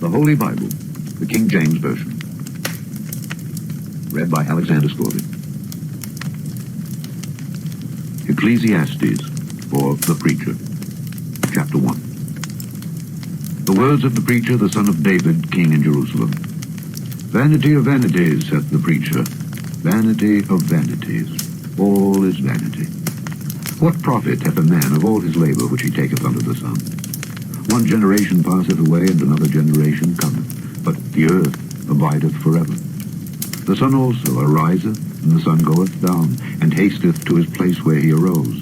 The Holy Bible, the King James Version. Read by Alexander Scorby. Ecclesiastes, for the Preacher. Chapter 1. The words of the preacher, the son of David, king in Jerusalem. Vanity of vanities, saith the preacher, vanity of vanities, all is vanity. What profit hath a man of all his labor which he taketh under the sun? One generation passeth away, and another generation cometh, but the earth abideth forever. The sun also ariseth, and the sun goeth down, and hasteth to his place where he arose.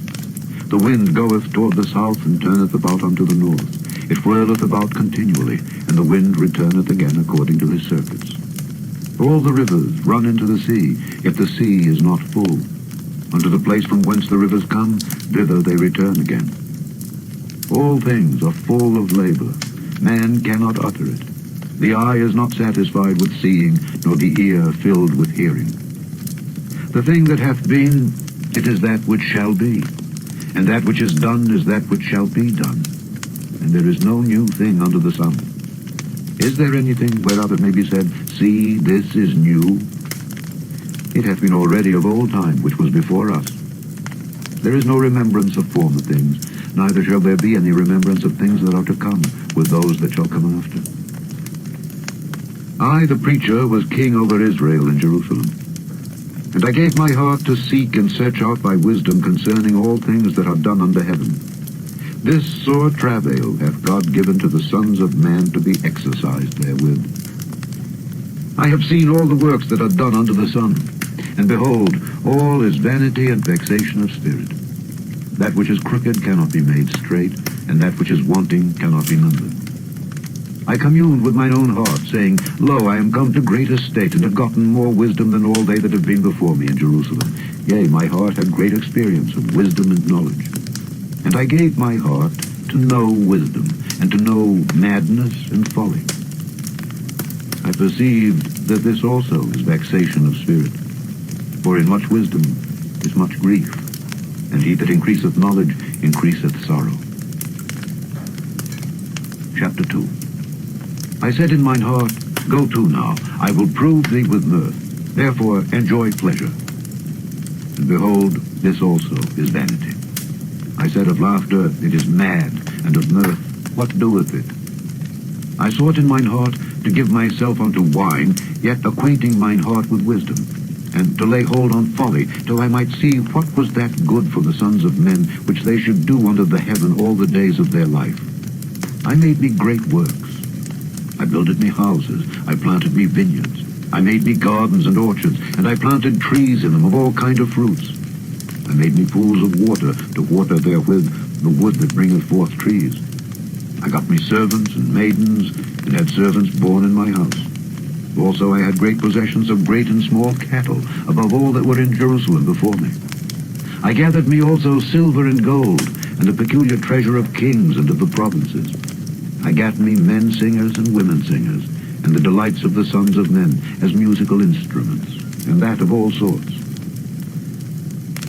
The wind goeth toward the south, and turneth about unto the north. It whirleth about continually, and the wind returneth again according to his circuits. All the rivers run into the sea, if the sea is not full. Unto the place from whence the rivers come, thither they return again. All things are full of labor. Man cannot utter it. The eye is not satisfied with seeing, nor the ear filled with hearing. The thing that hath been, it is that which shall be, and that which is done is that which shall be done. And there is no new thing under the sun. Is there anything whereof it may be said, See, this is new? It hath been already of old time, which was before us. There is no remembrance of former things, neither shall there be any remembrance of things that are to come with those that shall come after. I, the preacher, was king over Israel in Jerusalem. And I gave my heart to seek and search out by wisdom concerning all things that are done under heaven. This sore travail hath God given to the sons of man to be exercised therewith. I have seen all the works that are done under the sun, and behold, all is vanity and vexation of spirit. That which is crooked cannot be made straight, and that which is wanting cannot be numbered. I communed with mine own heart, saying, Lo, I am come to great estate, and have gotten more wisdom than all they that have been before me in Jerusalem. Yea, my heart had great experience of wisdom and knowledge. And I gave my heart to know wisdom, and to know madness and folly. I perceived that this also is vexation of spirit. For in much wisdom is much grief, and he that increaseth knowledge increaseth sorrow. Chapter 2. I said in mine heart, Go to now, I will prove thee with mirth, therefore enjoy pleasure. And behold, this also is vanity. I said of laughter, It is mad, and of mirth, what doeth it? I sought in mine heart to give myself unto wine, yet acquainting mine heart with wisdom, and to lay hold on folly, till I might see what was that good for the sons of men, which they should do under the heaven all the days of their life. I made me great works. I builded me houses, I planted me vineyards, I made me gardens and orchards, and I planted trees in them of all kind of fruits. I made me pools of water, to water therewith the wood that bringeth forth trees. I got me servants and maidens, and had servants born in my house. Also I had great possessions of great and small cattle, above all that were in Jerusalem before me. I gathered me also silver and gold, and a peculiar treasure of kings and of the provinces. I gat me men singers and women singers, and the delights of the sons of men as musical instruments, and that of all sorts.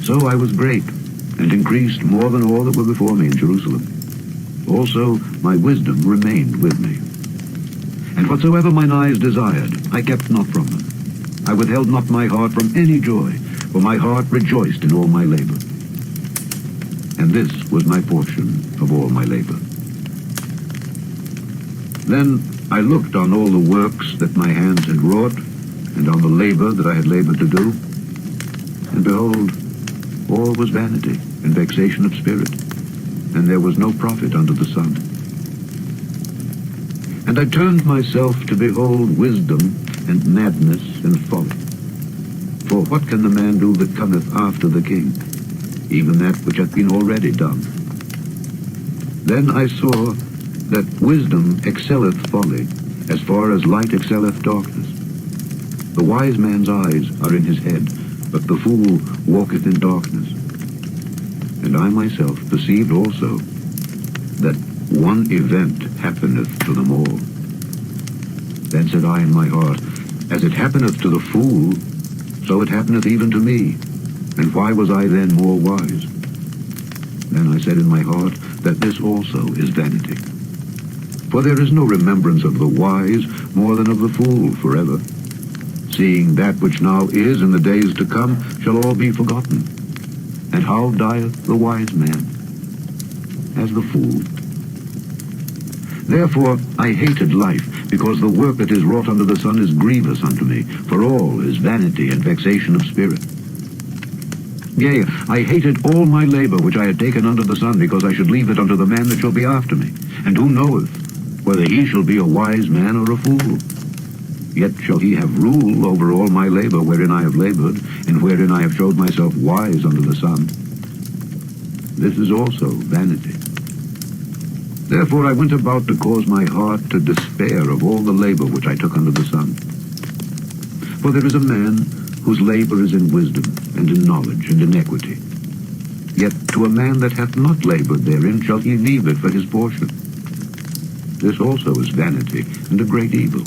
So I was great, and increased more than all that were before me in Jerusalem. Also my wisdom remained with me. And whatsoever mine eyes desired, I kept not from them. I withheld not my heart from any joy, for my heart rejoiced in all my labor. And this was my portion of all my labor. Then I looked on all the works that my hands had wrought, and on the labor that I had labored to do. And behold, all was vanity and vexation of spirit, and there was no profit under the sun. And I turned myself to behold wisdom and madness and folly. For what can the man do that cometh after the king? Even that which hath been already done. Then I saw that wisdom excelleth folly, as far as light excelleth darkness. The wise man's eyes are in his head, but the fool walketh in darkness. And I myself perceived also that one event happeneth to them all. Then said I in my heart, As it happeneth to the fool, so it happeneth even to me. And why was I then more wise? Then I said in my heart, that this also is vanity. For there is no remembrance of the wise more than of the fool forever. Seeing that which now is in the days to come shall all be forgotten. And how dieth the wise man? As the fool. Therefore I hated life, because the work that is wrought under the sun is grievous unto me, for all is vanity and vexation of spirit. Yea, I hated all my labor which I had taken under the sun, because I should leave it unto the man that shall be after me. And who knoweth whether he shall be a wise man or a fool? Yet shall he have rule over all my labor wherein I have labored, and wherein I have showed myself wise under the sun. This is also vanity. Therefore I went about to cause my heart to despair of all the labor which I took under the sun. For there is a man whose labor is in wisdom, and in knowledge, and in equity. Yet to a man that hath not labored therein shall he leave it for his portion. This also is vanity, and a great evil.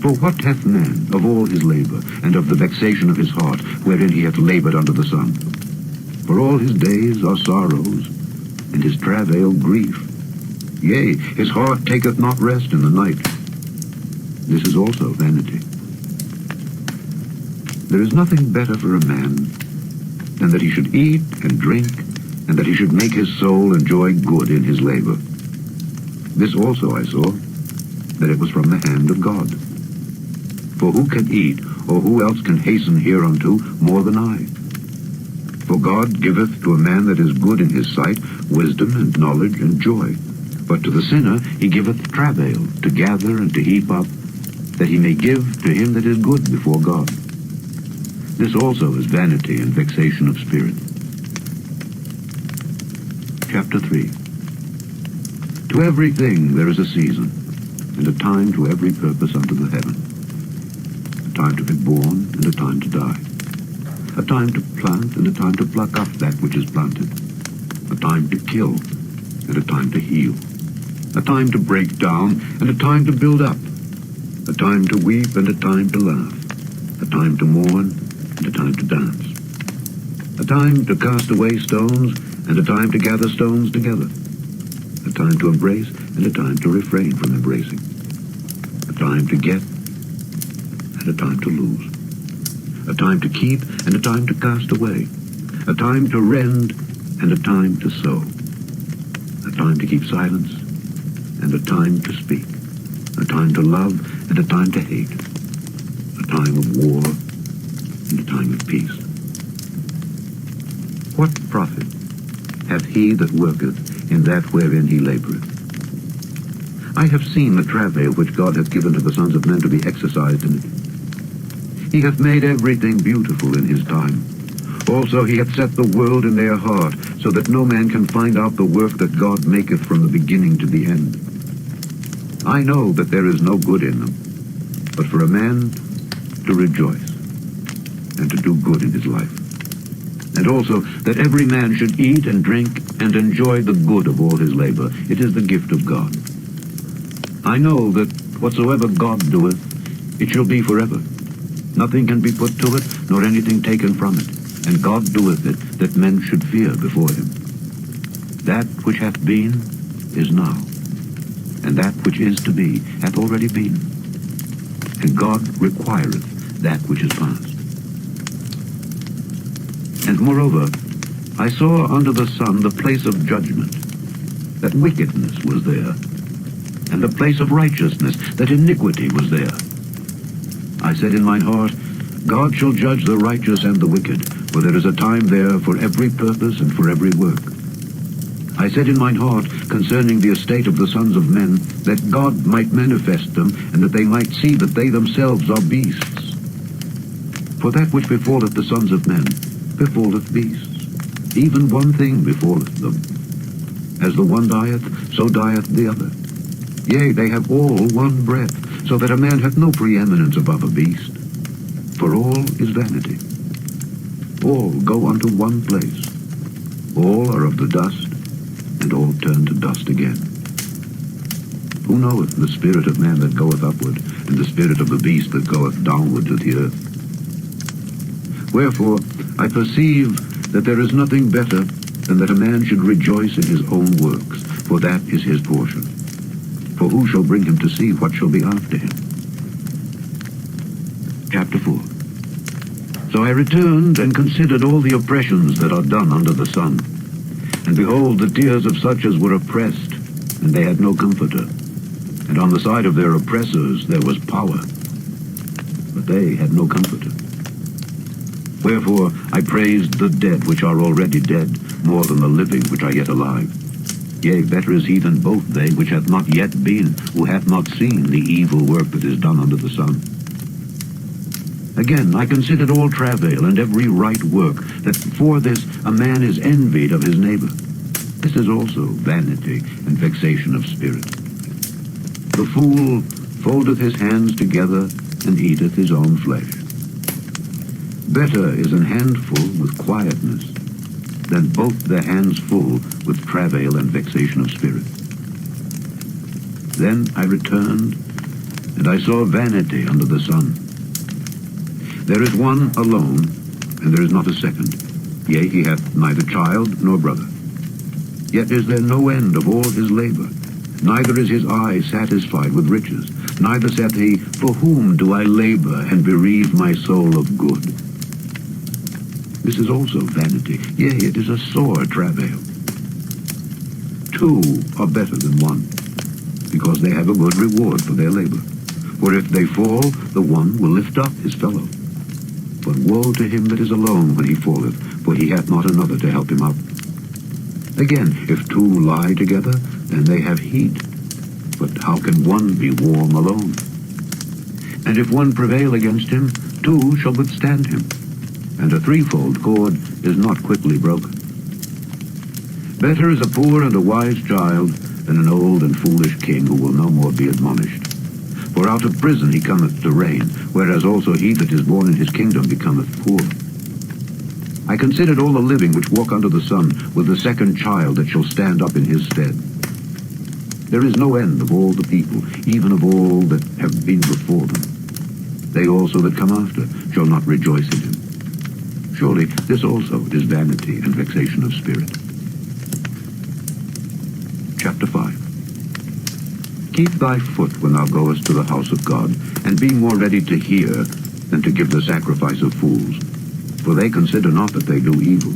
For what hath man of all his labor, and of the vexation of his heart, wherein he hath labored under the sun? For all his days are sorrows, and his travail grief. Yea, his heart taketh not rest in the night. This is also vanity. There is nothing better for a man than that he should eat and drink, and that he should make his soul enjoy good in his labor. This also I saw, that it was from the hand of God. For who can eat, or who else can hasten hereunto more than I? For God giveth to a man that is good in his sight wisdom and knowledge and joy. But to the sinner he giveth travail, to gather and to heap up, that he may give to him that is good before God. This also is vanity and vexation of spirit. Chapter 3. To everything there is a season, and a time to every purpose under the heaven. A time to be born, and a time to die. A time to plant, and a time to pluck up that which is planted. A time to kill, and a time to heal. A time to break down, and a time to build up. A time to weep, and a time to laugh. A time to mourn, and a time to dance. A time to cast away stones, and a time to gather stones together. A time to embrace, and a time to refrain from embracing. A time to get, and a time to lose. A time to keep, and a time to cast away. A time to rend, and a time to sow. A time to keep silence, and a time to speak. A time to love, and a time to hate. A time of war, and a time of peace. What profit hath he that worketh in that wherein he laboureth? I have seen the travail which God hath given to the sons of men to be exercised in it. He hath made everything beautiful in his time. Also he hath set the world in their heart, so that no man can find out the work that God maketh from the beginning to the end. I know that there is no good in them, but for a man to rejoice, and to do good in his life. And also that every man should eat and drink, and enjoy the good of all his labor. It is the gift of God. I know that whatsoever God doeth, it shall be forever. Nothing can be put to it, nor anything taken from it. And God doeth it, that men should fear before him. That which hath been is now, and that which is to be hath already been. And God requireth that which is past. And moreover, I saw under the sun the place of judgment, that wickedness was there, and the place of righteousness, that iniquity was there. I said in mine heart, God shall judge the righteous and the wicked, for there is a time there for every purpose and for every work. I said in mine heart concerning the estate of the sons of men, that God might manifest them, and that they might see that they themselves are beasts. For that which befalleth the sons of men befalleth beasts. Even one thing befalleth them. As the one dieth, so dieth the other. Yea, they have all one breath, so that a man hath no preeminence above a beast. For all is vanity. All go unto one place. All are of the dust, and all turn to dust again. Who knoweth the spirit of man that goeth upward, and the spirit of the beast that goeth downward to the earth? Wherefore I perceive that there is nothing better than that a man should rejoice in his own works, for that is his portion. For who shall bring him to see what shall be after him? Chapter 4. So I returned and considered all the oppressions that are done under the sun. And behold, the tears of such as were oppressed, and they had no comforter. And on the side of their oppressors there was power, but they had no comforter. Wherefore I praised the dead which are already dead, more than the living which are yet alive. Yea, better is he than both they which hath not yet been, who hath not seen the evil work that is done under the sun. Again, I considered all travail and every right work, that for this a man is envied of his neighbor. This is also vanity and vexation of spirit. The fool foldeth his hands together and eateth his own flesh. Better is an handful with quietness than both their hands full with travail and vexation of spirit. Then I returned, and I saw vanity under the sun. There is one alone, and there is not a second. Yea, he hath neither child nor brother. Yet is there no end of all his labor. Neither is his eye satisfied with riches. Neither saith he, For whom do I labor and bereave my soul of good? This is also vanity. Yea, it is a sore travail. Two are better than one, because they have a good reward for their labor. For if they fall, the one will lift up his fellow. But woe to him that is alone when he falleth, for he hath not another to help him up. Again, if two lie together, then they have heat. But how can one be warm alone? And if one prevail against him, two shall withstand him. And a threefold cord is not quickly broken. Better is a poor and a wise child than an old and foolish king who will no more be admonished. For out of prison he cometh to reign, whereas also he that is born in his kingdom becometh poor. I considered all the living which walk under the sun, with the second child that shall stand up in his stead. There is no end of all the people, even of all that have been before them. They also that come after shall not rejoice in him. Surely this also is vanity and vexation of spirit. Chapter 5. Keep thy foot when thou goest to the house of God, and be more ready to hear than to give the sacrifice of fools. For they consider not that they do evil.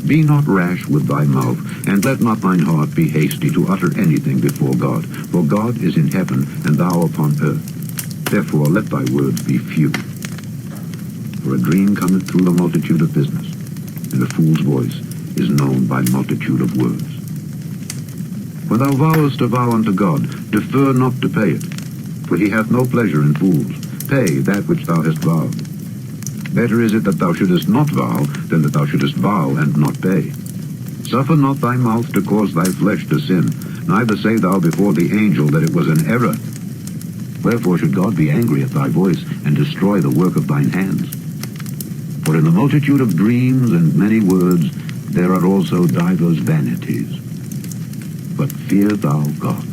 Be not rash with thy mouth, and let not thine heart be hasty to utter anything before God. For God is in heaven, and thou upon earth. Therefore let thy words be few. For a dream cometh through the multitude of business, and a fool's voice is known by multitude of words. When thou vowest a vow unto God, defer not to pay it, for he hath no pleasure in fools. Pay that which thou hast vowed. Better is it that thou shouldest not vow, than that thou shouldest vow and not pay. Suffer not thy mouth to cause thy flesh to sin, neither say thou before the angel that it was an error. Wherefore should God be angry at thy voice, and destroy the work of thine hands? For in the multitude of dreams and many words there are also divers vanities. But fear thou God.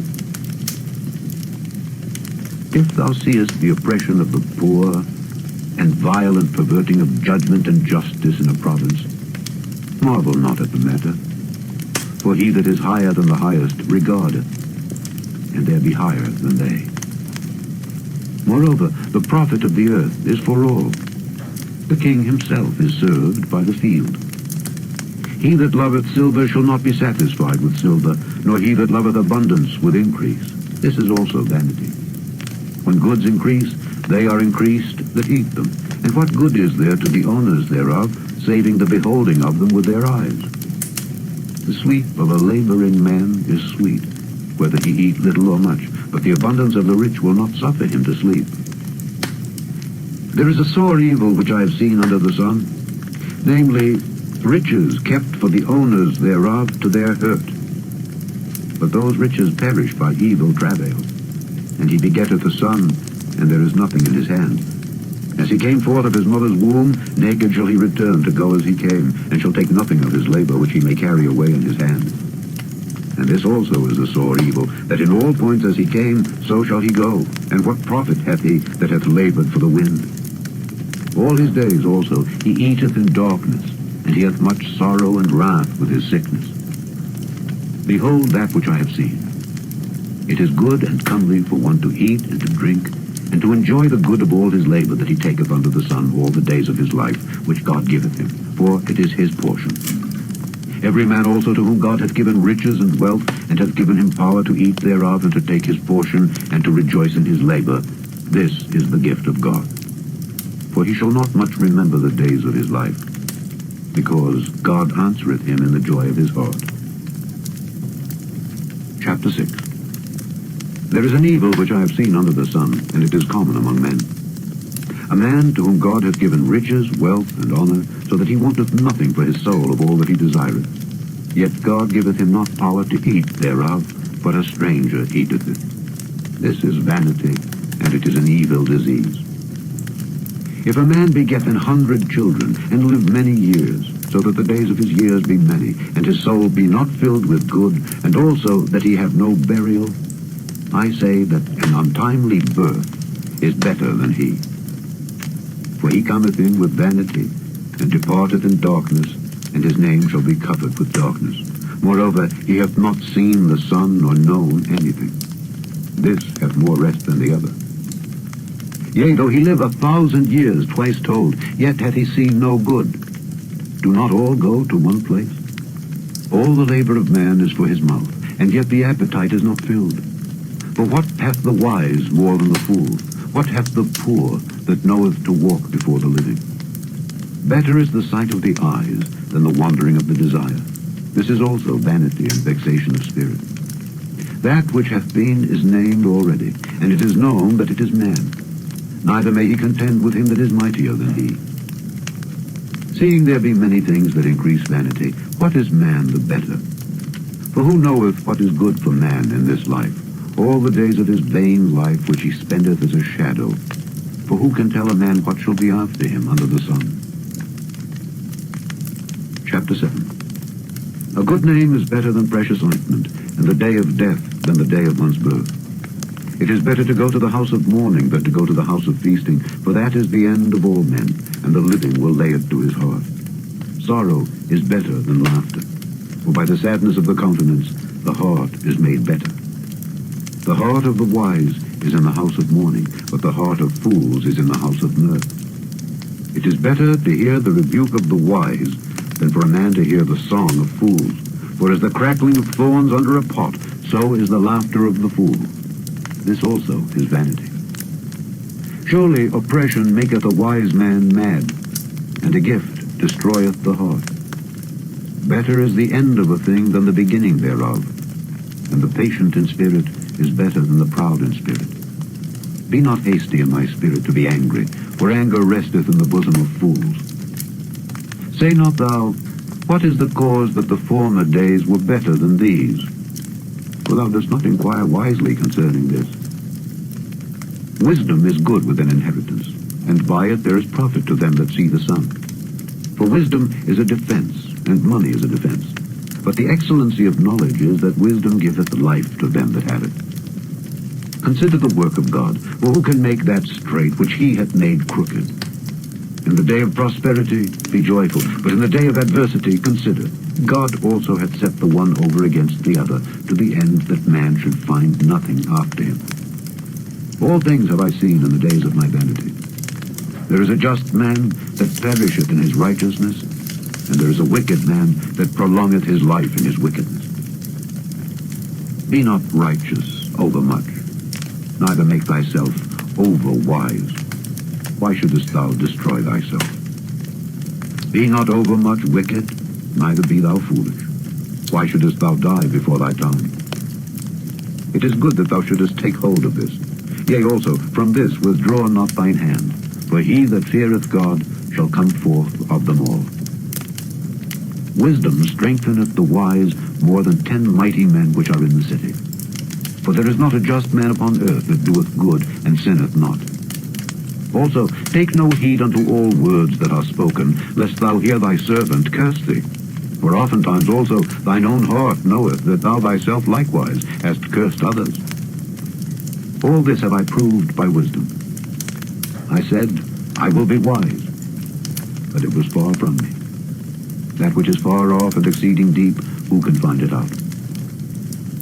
If thou seest the oppression of the poor, and violent perverting of judgment and justice in a province, marvel not at the matter. For he that is higher than the highest regardeth, and there be higher than they. Moreover, the profit of the earth is for all. The king himself is served by the field. He that loveth silver shall not be satisfied with silver, nor he that loveth abundance with increase. This is also vanity. When goods increase, they are increased that eat them. And what good is there to the owners thereof, saving the beholding of them with their eyes? The sleep of a laboring man is sweet, whether he eat little or much, but the abundance of the rich will not suffer him to sleep. There is a sore evil which I have seen under the sun, namely, riches kept for the owners thereof to their hurt. But those riches perish by evil travail. And he begetteth a son, and there is nothing in his hand. As he came forth of his mother's womb, naked shall he return to go as he came, and shall take nothing of his labor which he may carry away in his hand. And this also is a sore evil, that in all points as he came, so shall he go. And what profit hath he that hath labored for the wind? All his days also he eateth in darkness, and he hath much sorrow and wrath with his sickness. Behold that which I have seen. It is good and comely for one to eat and to drink, and to enjoy the good of all his labor that he taketh under the sun all the days of his life, which God giveth him, for it is his portion. Every man also to whom God hath given riches and wealth, and hath given him power to eat thereof, and to take his portion, and to rejoice in his labor, this is the gift of God. For he shall not much remember the days of his life, because God answereth him in the joy of his heart. Chapter 6. There is an evil which I have seen under the sun, and it is common among men. A man to whom God hath given riches, wealth, and honor, so that he wanteth nothing for his soul of all that he desireth. Yet God giveth him not power to eat thereof, but a stranger eateth it. This is vanity, and it is an evil disease. If a man beget 100 children, and live many years, so that the days of his years be many, and his soul be not filled with good, and also that he have no burial, I say that an untimely birth is better than he. For he cometh in with vanity, and departeth in darkness, and his name shall be covered with darkness. Moreover, he hath not seen the sun, nor known anything. This hath more rest than the other. Yea, though he live 1,000 years, twice told, yet hath he seen no good. Do not all go to one place? All the labor of man is for his mouth, and yet the appetite is not filled. For what hath the wise more than the fool? What hath the poor that knoweth to walk before the living? Better is the sight of the eyes than the wandering of the desire. This is also vanity and vexation of spirit. That which hath been is named already, and it is known that it is man. Neither may he contend with him that is mightier than he. Seeing there be many things that increase vanity, what is man the better? For who knoweth what is good for man in this life? All the days of his vain life which he spendeth as a shadow. For who can tell a man what shall be after him under the sun? Chapter 7. A good name is better than precious ointment, and the day of death than the day of one's birth. It is better to go to the house of mourning than to go to the house of feasting, for that is the end of all men, and the living will lay it to his heart. Sorrow is better than laughter, for by the sadness of the countenance the heart is made better. The heart of the wise is in the house of mourning, but the heart of fools is in the house of mirth. It is better to hear the rebuke of the wise than for a man to hear the song of fools. For as the crackling of thorns under a pot, so is the laughter of the fool. This also is vanity. Surely oppression maketh a wise man mad, and a gift destroyeth the heart. Better is the end of a thing than the beginning thereof, and the patient in spirit is better than the proud in spirit. Be not hasty in thy spirit to be angry, for anger resteth in the bosom of fools. Say not thou, what is the cause that the former days were better than these? For thou dost not inquire wisely concerning this. Wisdom is good with an inheritance, and by it there is profit to them that see the sun. For wisdom is a defense, and money is a defense. But the excellency of knowledge is that wisdom giveth life to them that have it. Consider the work of God, for who can make that straight which he hath made crooked? In the day of prosperity be joyful, but in the day of adversity consider. God also hath set the one over against the other, to the end that man should find nothing after him. All things have I seen in the days of my vanity. There is a just man that perisheth in his righteousness, and there is a wicked man that prolongeth his life in his wickedness. Be not righteous overmuch, neither make thyself over wise. Why shouldest thou destroy thyself? Be not overmuch wicked, neither be thou foolish. Why shouldest thou die before thy time? It is good that thou shouldest take hold of this. Yea, also, from this withdraw not thine hand, for he that feareth God shall come forth of them all. Wisdom strengtheneth the wise more than 10 mighty men which are in the city. For there is not a just man upon earth that doeth good and sinneth not. Also, take no heed unto all words that are spoken, lest thou hear thy servant curse thee. For oftentimes also thine own heart knoweth that thou thyself likewise hast cursed others. All this have I proved by wisdom. I said, I will be wise, but it was far from me. That which is far off and exceeding deep, who can find it out?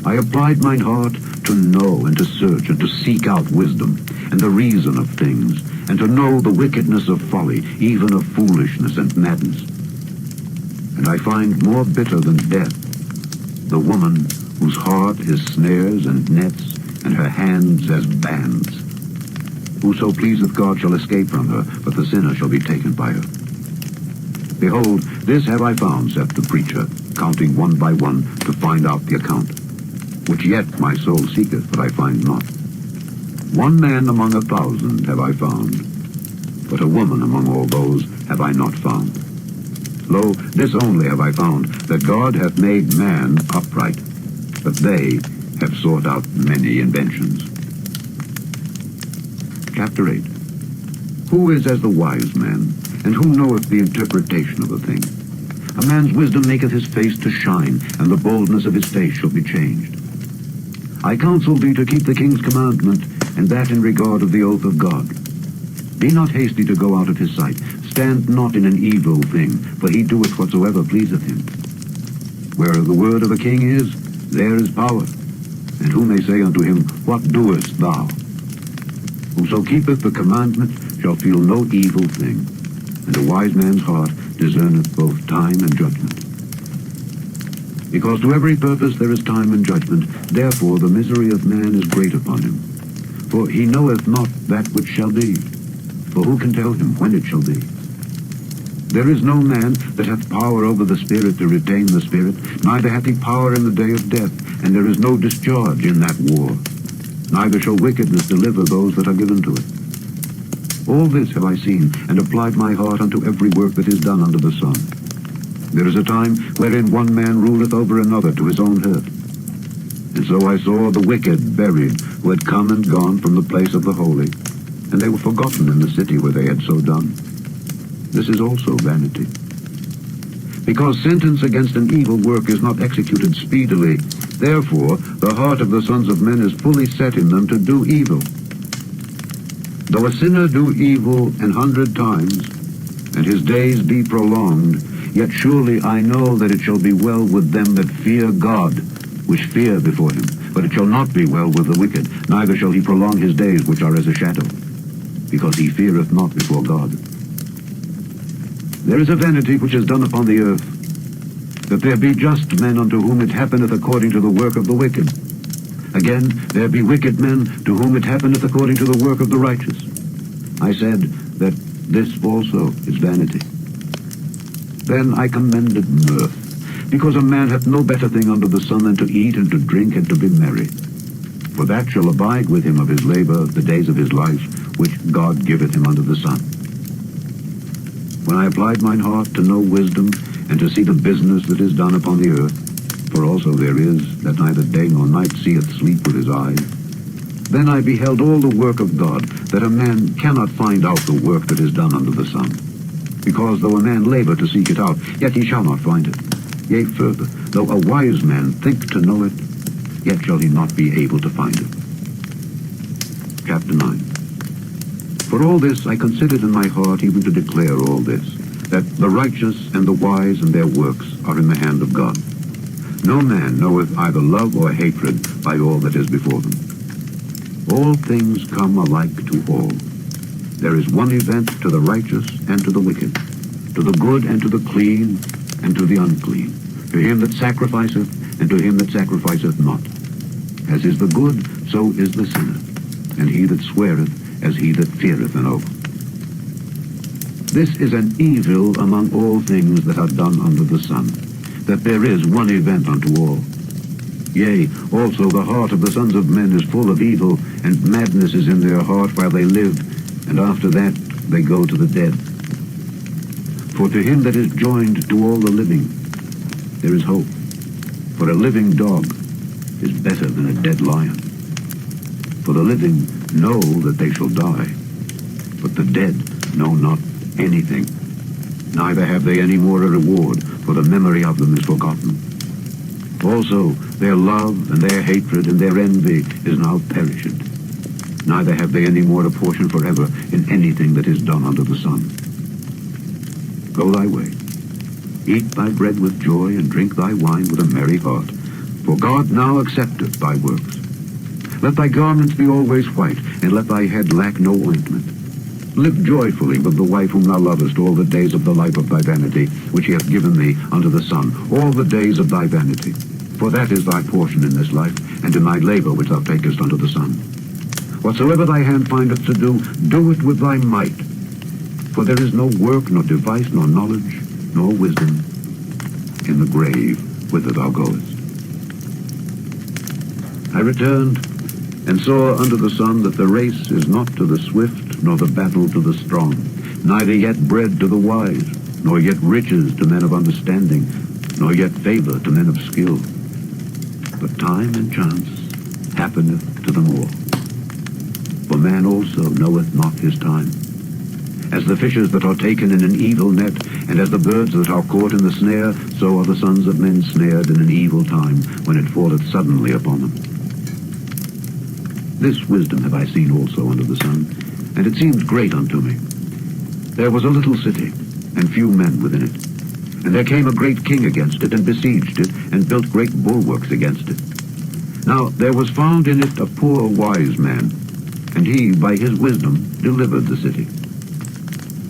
I applied mine heart to know and to search and to seek out wisdom and the reason of things, and to know the wickedness of folly, even of foolishness and madness. And I find more bitter than death the woman whose heart is snares and nets, and her hands as bands. Whoso pleaseth God shall escape from her, but the sinner shall be taken by her. Behold, this have I found, saith the preacher, counting one by one to find out the account, which yet my soul seeketh, but I find not. One man among 1,000 have I found, but a woman among all those have I not found. Lo, this only have I found, that God hath made man upright, but they have sought out many inventions. Chapter 8. Who is as the wise man, and who knoweth the interpretation of a thing? A man's wisdom maketh his face to shine, and the boldness of his face shall be changed. I counsel thee to keep the king's commandment, and that in regard of the oath of God. Be not hasty to go out of his sight. Stand not in an evil thing, for he doeth whatsoever pleaseth him. Where the word of a king is, there is power. And who may say unto him, What doest thou? Whoso keepeth the commandment shall feel no evil thing, and a wise man's heart discerneth both time and judgment. Because to every purpose there is time and judgment, therefore the misery of man is great upon him. For he knoweth not that which shall be, for who can tell him when it shall be? There is no man that hath power over the spirit to retain the spirit, neither hath he power in the day of death, and there is no discharge in that war. Neither shall wickedness deliver those that are given to it. All this have I seen, and applied my heart unto every work that is done under the sun. There is a time wherein one man ruleth over another to his own hurt. And so I saw the wicked buried, who had come and gone from the place of the holy, and they were forgotten in the city where they had so done. This is also vanity. Because sentence against an evil work is not executed speedily, therefore the heart of the sons of men is fully set in them to do evil. Though a sinner do evil 100 times, and his days be prolonged, yet surely I know that it shall be well with them that fear God, which fear before him. But it shall not be well with the wicked, neither shall he prolong his days which are as a shadow, because he feareth not before God. There is a vanity which is done upon the earth, that there be just men unto whom it happeneth according to the work of the wicked. Again, there be wicked men to whom it happeneth according to the work of the righteous. I said that this also is vanity. Then I commended mirth, because a man hath no better thing under the sun than to eat and to drink and to be merry. For that shall abide with him of his labor the days of his life, which God giveth him under the sun. When I applied mine heart to know wisdom, and to see the business that is done upon the earth, for also there is that neither day nor night seeth sleep with his eyes, then I beheld all the work of God, that a man cannot find out the work that is done under the sun. Because though a man labor to seek it out, yet he shall not find it. Yea, further, though a wise man think to know it, yet shall he not be able to find it. Chapter 9. For all this I considered in my heart even to declare all this, that the righteous and the wise and their works are in the hand of God. No man knoweth either love or hatred by all that is before them. All things come alike to all. There is one event to the righteous and to the wicked, to the good and to the clean and to the unclean, to him that sacrificeth and to him that sacrificeth not. As is the good, so is the sinner, and he that sweareth as he that feareth an oath. This is an evil among all things that are done under the sun, that there is one event unto all. Yea, also the heart of the sons of men is full of evil, and madness is in their heart while they live, and after that they go to the dead. For to him that is joined to all the living, there is hope. For a living dog is better than a dead lion. For the living know that they shall die, but the dead know not anything, neither have they any more a reward, for the memory of them is forgotten. Also their love and their hatred and their envy is now perished, neither have they any more a portion forever in anything that is done under the sun. Go thy way, eat thy bread with joy, and drink thy wine with a merry heart, For God now accepteth thy works. Let thy garments be always white, and let thy head lack no ointment. Live joyfully with the wife whom thou lovest all the days of the life of thy vanity, which he hath given thee unto the sun, all the days of thy vanity. For that is thy portion in this life, and in thy labor which thou takest unto the sun. Whatsoever thy hand findeth to do, do it with thy might. For there is no work, nor device, nor knowledge, nor wisdom in the grave whither thou goest. I returned, and saw under the sun that the race is not to the swift, nor the battle to the strong, neither yet bread to the wise, nor yet riches to men of understanding, nor yet favor to men of skill. But time and chance happeneth to them all. For man also knoweth not his time. As the fishes that are taken in an evil net, and as the birds that are caught in the snare, so are the sons of men snared in an evil time, when it falleth suddenly upon them. This wisdom have I seen also under the sun, and it seemed great unto me. There was a little city, and few men within it. And there came a great king against it, and besieged it, and built great bulwarks against it. Now there was found in it a poor wise man, and he by his wisdom delivered the city.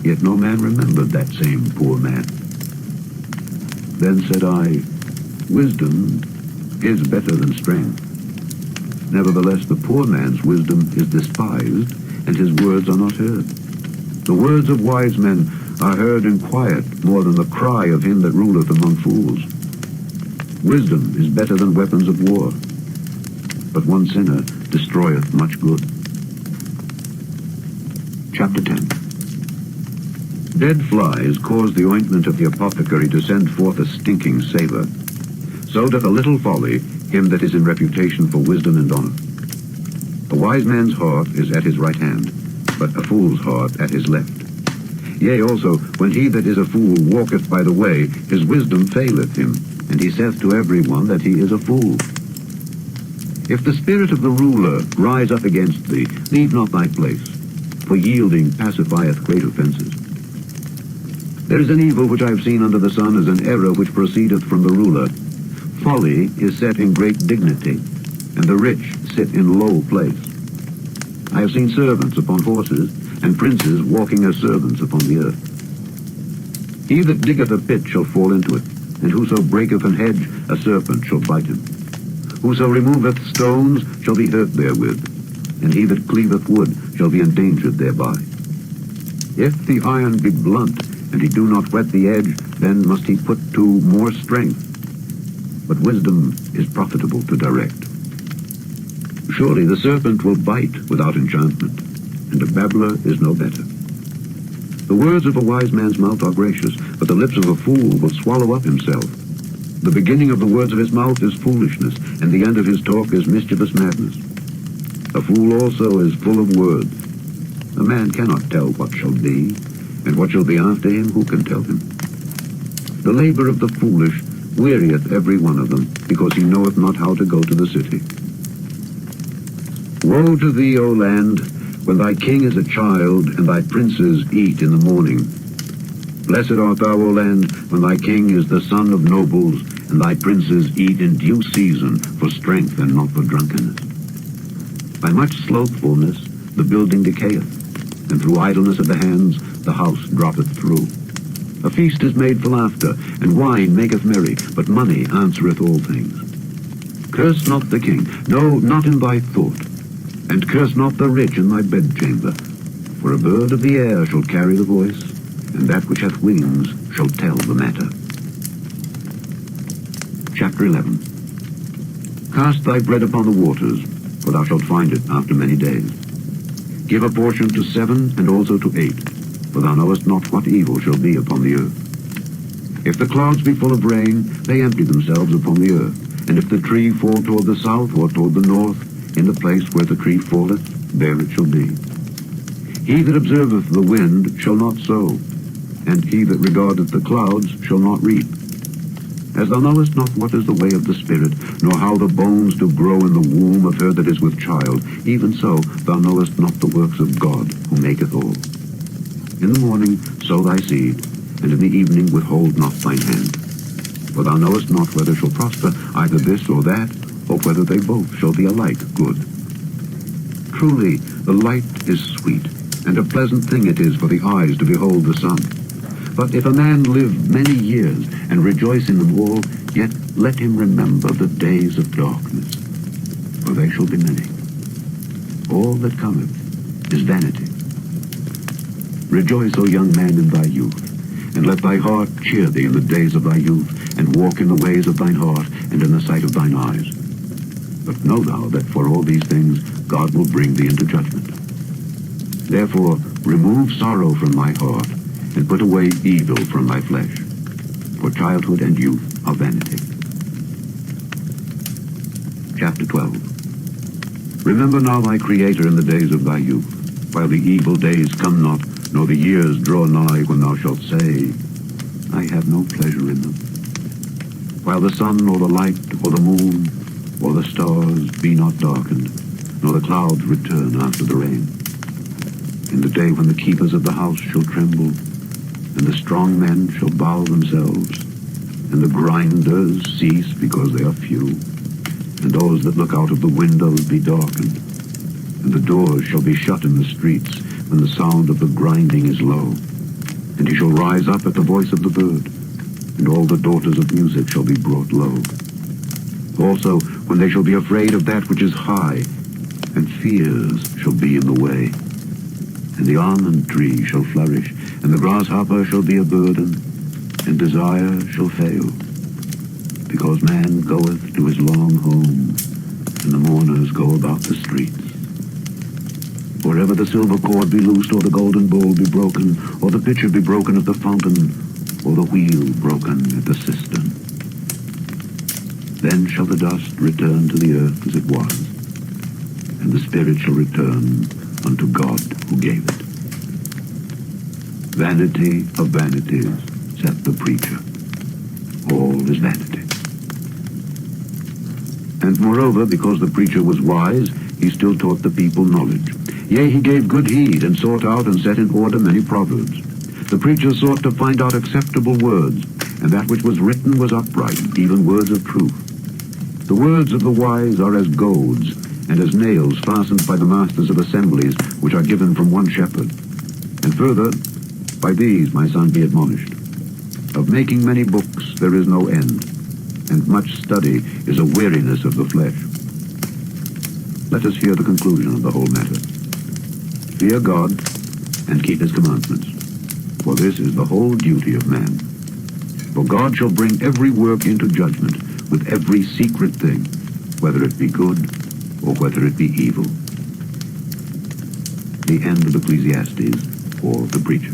Yet no man remembered that same poor man. Then said I, Wisdom is better than strength. Nevertheless, the poor man's wisdom is despised, and his words are not heard. The words of wise men are heard in quiet more than the cry of him that ruleth among fools. Wisdom is better than weapons of war, but one sinner destroyeth much good. Chapter 10. Dead flies cause the ointment of the apothecary to send forth a stinking savour. So doth a little folly him that is in reputation for wisdom and honour. A wise man's heart is at his right hand, but a fool's heart at his left. Yea, also, when he that is a fool walketh by the way, his wisdom faileth him, and he saith to every one that he is a fool. If the spirit of the ruler rise up against thee, leave not thy place, for yielding pacifieth great offences. There is an evil which I have seen under the sun, as an error which proceedeth from the ruler. Folly is set in great dignity, and the rich sit in low place. I have seen servants upon horses, and princes walking as servants upon the earth. He that diggeth a pit shall fall into it, and whoso breaketh an hedge, a serpent shall bite him. Whoso removeth stones shall be hurt therewith, and he that cleaveth wood shall be endangered thereby. If the iron be blunt, and he do not whet the edge, then must he put to more strength. But wisdom is profitable to direct. Surely the serpent will bite without enchantment, and a babbler is no better. The words of a wise man's mouth are gracious, but the lips of a fool will swallow up himself. The beginning of the words of his mouth is foolishness, and the end of his talk is mischievous madness. A fool also is full of words. A man cannot tell what shall be, and what shall be after him, who can tell him? The labor of the foolish wearieth every one of them, because he knoweth not how to go to the city. Woe to thee, O land, when thy king is a child, and thy princes eat in the morning. Blessed art thou, O land, when thy king is the son of nobles, and thy princes eat in due season, for strength and not for drunkenness. By much slothfulness the building decayeth, and through idleness of the hands the house droppeth through. A feast is made for laughter, and wine maketh merry, but money answereth all things. Curse not the king, no, not in thy thought, and curse not the rich in thy bedchamber. For a bird of the air shall carry the voice, and that which hath wings shall tell the matter. Chapter 11. Cast thy bread upon the waters, for thou shalt find it after many days. Give a portion to 7 and also to 8, for thou knowest not what evil shall be upon the earth. If the clouds be full of rain, they empty themselves upon the earth. And if the tree fall toward the south or toward the north, in the place where the tree falleth, there it shall be. He that observeth the wind shall not sow, and he that regardeth the clouds shall not reap. As thou knowest not what is the way of the Spirit, nor how the bones do grow in the womb of her that is with child, even so thou knowest not the works of God, who maketh all. In the morning sow thy seed, and in the evening withhold not thine hand. For thou knowest not whether shall prosper either this or that, or whether they both shall be alike good. Truly, the light is sweet, and a pleasant thing it is for the eyes to behold the sun. But if a man live many years, and rejoice in them all, yet let him remember the days of darkness, for they shall be many. All that cometh is vanity. Rejoice, O young man, in thy youth, and let thy heart cheer thee in the days of thy youth, and walk in the ways of thine heart, and in the sight of thine eyes. But know thou that for all these things God will bring thee into judgment. Therefore remove sorrow from thy heart, and put away evil from thy flesh. For childhood and youth are vanity. Chapter 12. Remember now thy Creator in the days of thy youth, while the evil days come not, nor the years draw nigh, when thou shalt say, I have no pleasure in them. While the sun, or the light, or the moon, or the stars be not darkened, nor the clouds return after the rain. In the day when the keepers of the house shall tremble, and the strong men shall bow themselves, and the grinders cease because they are few, and those that look out of the windows be darkened, and the doors shall be shut in the streets, when the sound of the grinding is low. And he shall rise up at the voice of the bird, and all the daughters of music shall be brought low. Also, when they shall be afraid of that which is high, and fears shall be in the way. And the almond tree shall flourish, and the grasshopper shall be a burden, and desire shall fail. Because man goeth to his long home, and the mourners go about the streets. For ever the silver cord be loosed, or the golden bowl be broken, or the pitcher be broken at the fountain, or the wheel broken at the cistern. Then shall the dust return to the earth as it was, and the spirit shall return unto God who gave it. Vanity of vanities, saith the preacher. All is vanity. And moreover, because the preacher was wise, he still taught the people knowledge. Yea, he gave good heed, and sought out and set in order many proverbs. The preacher sought to find out acceptable words, and that which was written was upright, even words of truth. The words of the wise are as goads, and as nails fastened by the masters of assemblies, which are given from one shepherd. And further, by these, my son, be admonished. Of making many books there is no end, and much study is a weariness of the flesh. Let us hear the conclusion of the whole matter. Fear God, and keep his commandments, for this is the whole duty of man. For God shall bring every work into judgment, with every secret thing, whether it be good, or whether it be evil. The end of Ecclesiastes, or the preacher.